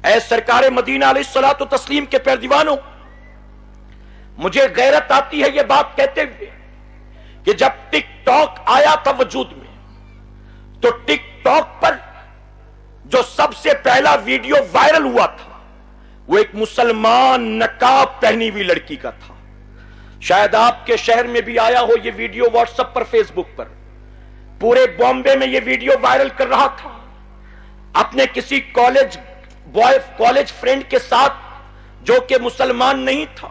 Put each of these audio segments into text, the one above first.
اے سرکار مدینہ علیہ الصلوۃ والتسلیم کے پیروانوں، مجھے غیرت آتی ہے یہ بات کہتے ہوئے کہ جب ٹک ٹاک آیا تھا وجود میں، تو ٹک ٹاک پر جو سب سے پہلا ویڈیو وائرل ہوا تھا وہ ایک مسلمان نقاب پہنی ہوئی لڑکی کا تھا۔ شاید آپ کے شہر میں بھی آیا ہو یہ ویڈیو، واٹس ایپ پر، فیس بک پر۔ پورے بامبے میں یہ ویڈیو وائرل کر رہا تھا۔ اپنے کسی کالج فرینڈ کے ساتھ جو کہ مسلمان نہیں تھا،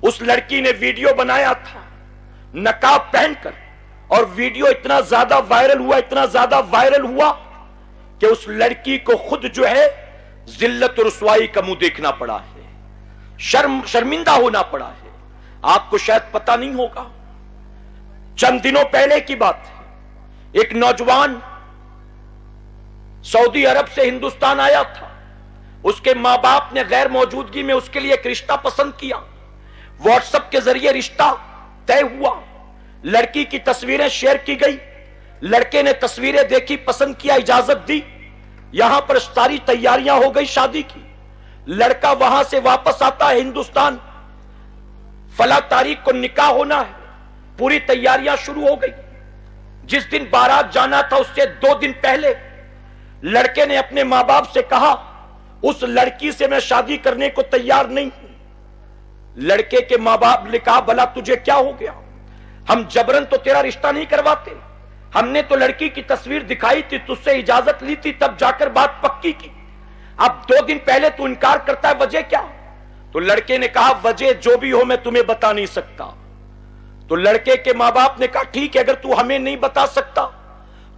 اس لڑکی نے ویڈیو بنایا تھا نقاب پہن کر، اور ویڈیو اتنا زیادہ وائرل ہوا کہ اس لڑکی کو خود جو ہے ذلت و رسوائی کا منہ دیکھنا پڑا ہے، شرمندہ ہونا پڑا ہے۔ آپ کو شاید پتہ نہیں ہوگا، چند دنوں پہلے کی بات ہے، ایک نوجوان سعودی عرب سے ہندوستان آیا تھا۔ اس کے ماں باپ نے غیر موجودگی میں اس کے لیے ایک رشتہ پسند کیا، واٹس ایپ کے ذریعے رشتہ طے ہوا، لڑکی کی تصویریں شیئر کی گئی، لڑکے نے تصویریں دیکھی، پسند کیا، اجازت دی، یہاں پر ساری تیاریاں ہو گئی شادی کی۔ لڑکا وہاں سے واپس آتا ہے ہندوستان، فلاں تاریخ کو نکاح ہونا ہے، پوری تیاریاں شروع ہو گئی۔ جس دن بارات جانا تھا اس سے 2 دن پہلے لڑکے نے اپنے ماں باپ سے کہا اس لڑکی سے میں شادی کرنے کو تیار نہیں ہوں۔ لڑکے کے ماں باپ نے کہا بھلا تجھے کیا ہو گیا، ہم جبرن تو تیرا رشتہ نہیں کرواتے، ہم نے تو لڑکی کی تصویر دکھائی تھی، تجھ سے اجازت لی تھی، تب جا کر بات پکی کی، اب 2 دن پہلے تو انکار کرتا ہے، وجہ کیا؟ تو لڑکے نے کہا وجہ جو بھی ہو میں تمہیں بتا نہیں سکتا۔ تو لڑکے کے ماں باپ نے کہا ٹھیک ہے، اگر تو ہمیں نہیں بتا سکتا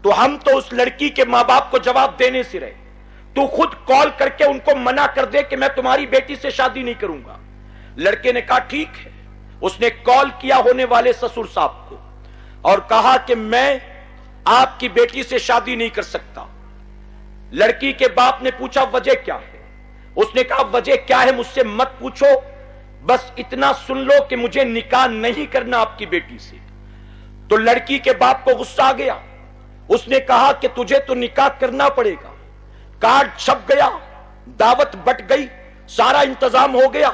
تو ہم تو اس لڑکی کے ماں باپ کو جواب دینے سے رہے، تو خود کال کر کے ان کو منع کر دے کہ میں تمہاری بیٹی سے شادی نہیں کروں گا۔ لڑکے نے کہا ٹھیک ہے۔ اس نے کال کیا ہونے والے سسر صاحب کو اور کہا کہ میں آپ کی بیٹی سے شادی نہیں کر سکتا۔ لڑکی کے باپ نے پوچھا وجہ کیا ہے؟ اس نے کہا وجہ کیا ہے مجھ سے مت پوچھو، بس اتنا سن لو کہ مجھے نکاح نہیں کرنا آپ کی بیٹی سے۔ تو لڑکی کے باپ کو غصہ آ گیا، اس نے کہا کہ تجھے تو نکاح کرنا پڑے گا، کارڈ چھپ گیا، دعوت بٹ گئی، سارا انتظام ہو گیا،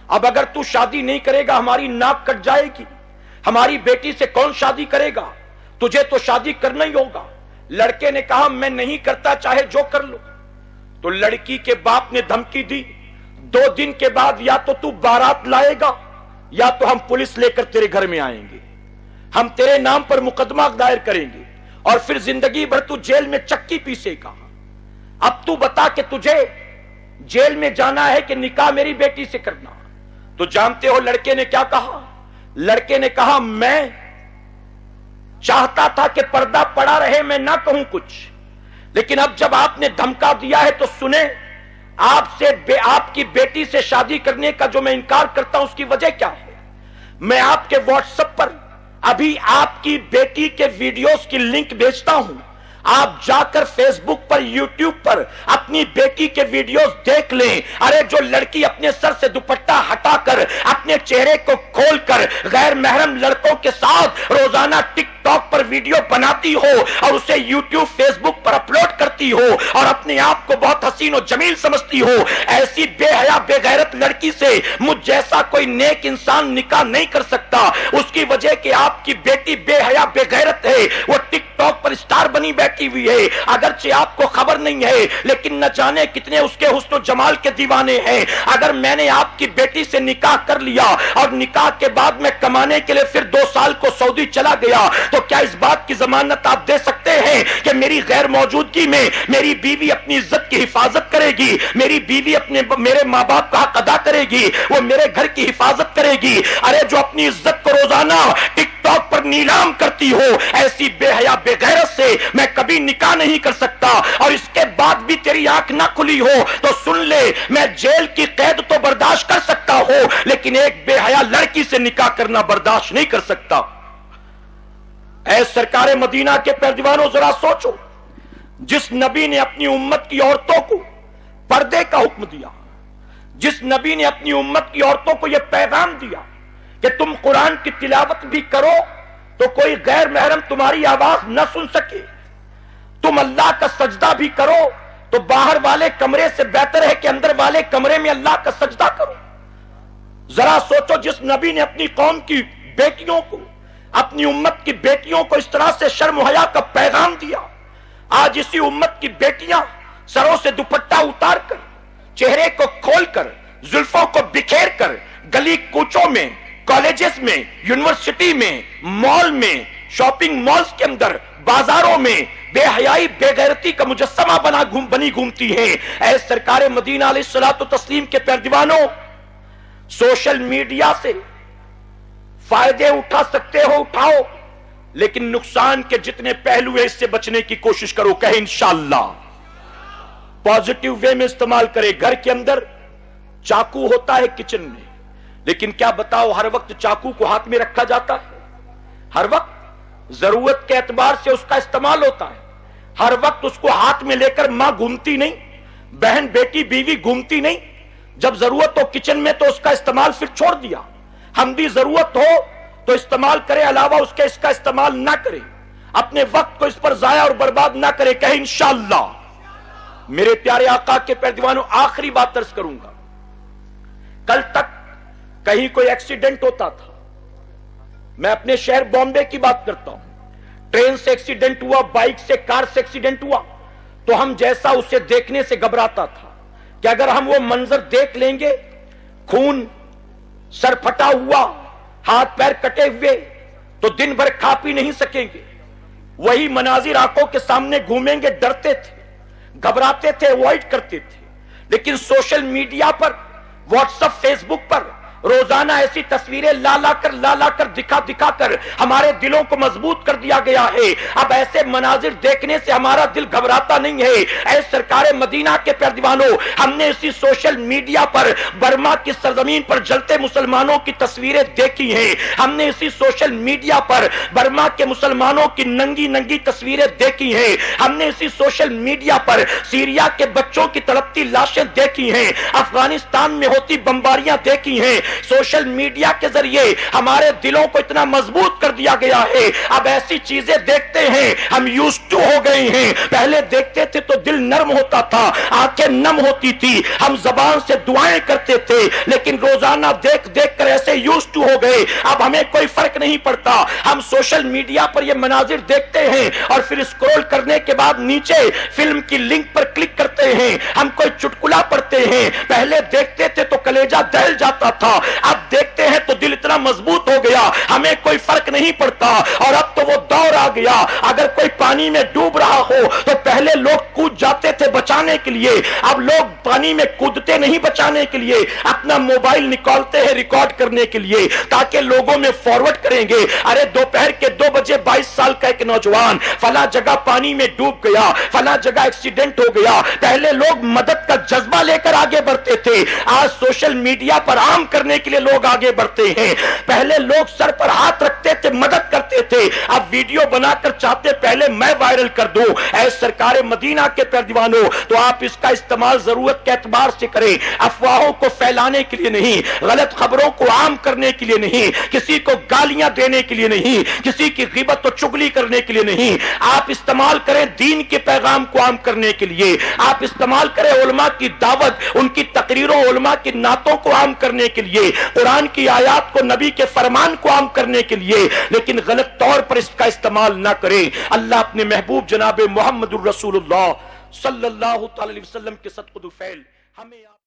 اب اگر تو شادی نہیں کرے گا ہماری ناک کٹ جائے گی، ہماری بیٹی سے کون شادی کرے گا، تجھے تو شادی کرنا ہی ہوگا۔ لڑکے نے کہا میں نہیں کرتا، چاہے جو کر لو۔ تو لڑکی کے باپ نے دھمکی دی 2 دن کے بعد یا تو بارات لائے گا یا تو ہم پولیس لے کر تیرے گھر میں آئیں گے، ہم تیرے نام پر مقدمہ دائر کریں گے اور پھر زندگی بھر تو جیل میں چکی پیسے گا۔ اب تو بتا کہ تجھے جیل میں جانا ہے کہ نکاح میری بیٹی سے کرنا؟ تو جانتے ہو لڑکے نے کیا کہا؟ لڑکے نے کہا میں چاہتا تھا کہ پردہ پڑا رہے، میں نہ کہوں کچھ، لیکن اب جب آپ نے دھمکا دیا ہے تو سنیں، آپ کی بیٹی سے شادی کرنے کا جو میں انکار کرتا ہوں اس کی وجہ کیا ہے؟ میں آپ کے واٹس ایپ پر ابھی آپ کی بیٹی کے ویڈیوز کی لنک بھیجتا ہوں، آپ جا کر فیس بک پر، یوٹیوب پر اپنی بیٹی کے ویڈیوز دیکھ لیں۔ ارے جو لڑکی اپنے سر سے دوپٹہ ہٹا کر اپنے چہرے کو کھول کر غیر محرم لڑکوں کے ساتھ روزانہ ٹک ٹاک پر ویڈیو بناتی ہو اور اسے یوٹیوب فیس بک پر اپلوڈ کرتی ہو اور اپنے آپ کو بہت حسین و جمیل سمجھتی ہو، ایسی بے حیا بے غیرت لڑکی سے مجھ جیسا کوئی نیک انسان نکاح نہیں کر سکتا۔ اس کی وجہ کہ آپ کی بیٹی بے حیا بے غیرت ہے، وہ ٹک ٹاک پر اسٹار بنی بیٹھی ہوئی ہے، اگرچہ آپ کو خبر نہیں ہے لیکن نہ جانے کتنے اس کے حسن و جمال کے دیوانے ہیں۔ اگر میں نے آپ کی بیٹی سے نکاح کر لیا اور نکاح کے بعد میں کمانے کے لیے پھر 2 سال کو سعودی چلا گیا تو کیا اس بات کی ضمانت آپ دے سکتے ہیں کہ میری غیر موجودگی میں میری بیوی اپنی عزت کی حفاظت کرے گی، میری بیوی میرے ماں باپ کا حق ادا کرے گی، وہ میرے گھر کی حفاظت کرے گی؟ ارے جو اپنی عزت کو روزانہ ٹک ٹاک پر نیلام کرتی ہو، ایسی بے حیا بے غیرت سے میں کبھی نکاح نہیں کر سکتا، اور اس کے بعد بھی تیری آنکھ نہ کھلی ہو تو سن لے، میں جیل کی قید تو برداشت کر سکتا ہوں لیکن ایک بے حیا لڑکی سے نکاح کرنا برداشت نہیں کر سکتا۔ اے سرکار مدینہ کے پیروانوں ذرا سوچو، جس نبی نے اپنی امت کی عورتوں کو پردے کا حکم دیا، جس نبی نے اپنی امت کی عورتوں کو یہ پیغام دیا کہ تم قرآن کی تلاوت بھی کرو تو کوئی غیر محرم تمہاری آواز نہ سن سکے، تم اللہ کا سجدہ بھی کرو تو باہر والے کمرے سے بہتر ہے کہ اندر والے کمرے میں اللہ کا سجدہ کرو۔ ذرا سوچو، جس نبی نے اپنی قوم کی بیٹیوں کو، اپنی امت کی بیٹیوں کو اس طرح سے شرم و حیا کا پیغام دیا، آج اسی امت کی بیٹیاں سروں سے دوپٹہ اتار کر، چہرے کو کھول کر، زلفوں کو بکھیر کر، گلی کوچوں میں، کالجز میں، یونیورسٹی میں، مال میں، شاپنگ مالز کے اندر، بازاروں میں بے حیائی، بے غیرتی کا مجسمہ بنی گھومتی ہیں۔ اے سرکار مدینہ علیہ الصلوۃ والتسلیم کے پیروانوں، سوشل میڈیا سے فائدے اٹھا سکتے ہو اٹھاؤ، لیکن نقصان کے جتنے پہلو ہیں اس سے بچنے کی کوشش کرو۔ کہیں انشاءاللہ پازیٹیو وے میں استعمال کرے۔ گھر کے اندر چاقو ہوتا ہے کچن میں، لیکن کیا بتاؤ ہر وقت چاقو کو ہاتھ میں رکھا جاتا ہے؟ ہر وقت ضرورت کے اعتبار سے اس کا استعمال ہوتا ہے۔ ہر وقت اس کو ہاتھ میں لے کر ماں گھومتی نہیں، بہن بیٹی بیوی گھومتی نہیں۔ جب ضرورت ہو کچن میں تو اس کا استعمال پھر چھوڑ دیا۔ ہم بھی ضرورت ہو تو استعمال کرے، علاوہ اس کے اس کا استعمال نہ کرے، اپنے وقت کو اس پر ضائع اور برباد نہ کرے۔ کہیں انشاءاللہ۔ میرے پیارے آقا کے پیروانوں، آخری بات عرض کروں گا، کل تک کہیں کوئی ایکسیڈنٹ ہوتا تھا، میں اپنے شہر بامبے کی بات کرتا ہوں، ٹرین سے ایکسیڈنٹ ہوا، بائک سے، کار سے ایکسیڈنٹ ہوا، تو ہم جیسا اسے دیکھنے سے گھبراتا تھا کہ اگر ہم وہ منظر دیکھ لیں گے، خون، سر پھٹا ہوا، ہاتھ پیر کٹے ہوئے، تو دن بھر کھا پی نہیں سکیں گے۔ وہی مناظر آنکھوں کے سامنے گھومیں گے، ڈرتے تھے، گھبراتے تھے، اوائڈ کرتے تھے۔ لیکن سوشل میڈیا پر، واٹس ایپ، فیس بک پر روزانہ ایسی تصویریں لا لا کر دکھا کر ہمارے دلوں کو مضبوط کر دیا گیا ہے۔ اب ایسے مناظر دیکھنے سے ہمارا دل گھبراتا نہیں ہے۔ اے سرکار مدینہ کے پیروانوں، ہم نے اسی سوشل میڈیا پر برما کی سرزمین پر جلتے مسلمانوں کی تصویریں دیکھی ہیں، ہم نے اسی سوشل میڈیا پر برما کے مسلمانوں کی ننگی تصویریں دیکھی ہیں، ہم نے اسی سوشل میڈیا پر سیریا کے بچوں کی تڑپتی لاشیں دیکھی ہیں، افغانستان میں ہوتی بمباریاں دیکھی ہیں۔ سوشل میڈیا کے ذریعے ہمارے دلوں کو اتنا مضبوط کر دیا گیا ہے، اب ایسی چیزیں دیکھتے ہیں ہم یوزڈ ٹو ہو گئے ہیں۔ پہلے دیکھتے تھے تو دل نرم ہوتا تھا، آنکھیں نم ہوتی تھی، ہم زبان سے دعائیں کرتے تھے، لیکن روزانہ دیکھ کر ایسے یوزڈ ٹو ہو گئے، اب ہمیں کوئی فرق نہیں پڑتا۔ ہم سوشل میڈیا پر یہ مناظر دیکھتے ہیں اور پھر اسکرول کرنے کے بعد نیچے فلم کی لنک پر کلک کرتے ہیں، ہم کوئی چٹکلا پڑھتے ہیں۔ پہلے دیکھتے تھے تو کلیجہ دہل جاتا تھا، اب دیکھتے ہیں تو دل اتنا مضبوط ہو گیا، ہمیں کوئی فرق نہیں پڑتا۔ اور اب تو وہ دور آ گیا، اگر کوئی پانی میں ڈوب رہا ہو تو پہلے لوگ کود جاتے تھے بچانے کے لیے، اب لوگ پانی میں کودتے نہیں بچانے کے لیے، اپنا موبائل نکالتے ہیں ریکارڈ کرنے کے لیے تاکہ لوگوں میں فارورڈ کریں گے، ارے دوپہر کے 2 بجے 22 سال کا ایک نوجوان فلاں جگہ پانی میں ڈوب گیا، فلاں جگہ ایکسیڈنٹ ہو گیا۔ پہلے لوگ مدد کا جذبہ لے کر آگے بڑھتے تھے، آج سوشل میڈیا پر عام کرنے کے لیے لوگ آگے بڑھتے ہیں۔ پہلے لوگ سر پر ہاتھ رکھتے تھے، مدد کرتے تھے، اب ویڈیو بنا کر چاہتے پہلے میں وائرل کر دوں۔ اے سرکار مدینہ کے پیروانوں، تو آپ اس کا استعمال ضرورت کے اعتبار سے کریں، افواہوں کو پھیلانے کے لیے نہیں، غلط خبروں کو عام کرنے کے لیے نہیں، کسی کو گالیاں دینے کے لیے نہیں، کسی کی غیبت و چغلی کرنے کے لیے نہیں۔ آپ استعمال کریں دین کے پیغام کو عام کرنے کے لیے، آپ استعمال کریں علماء کی دعوت، ان کی تقریروں، علماء کی نعتوں کو عام کرنے کے لیے، قرآن کی آیات کو، نبی کے فرمان کو عام کرنے کے لیے، لیکن غلط طور پر اس کا استعمال نہ کریں۔ اللہ اپنے محبوب جناب محمد الرسول اللہ صلی اللہ علیہ وسلم کے صدقہ فعل ہمیں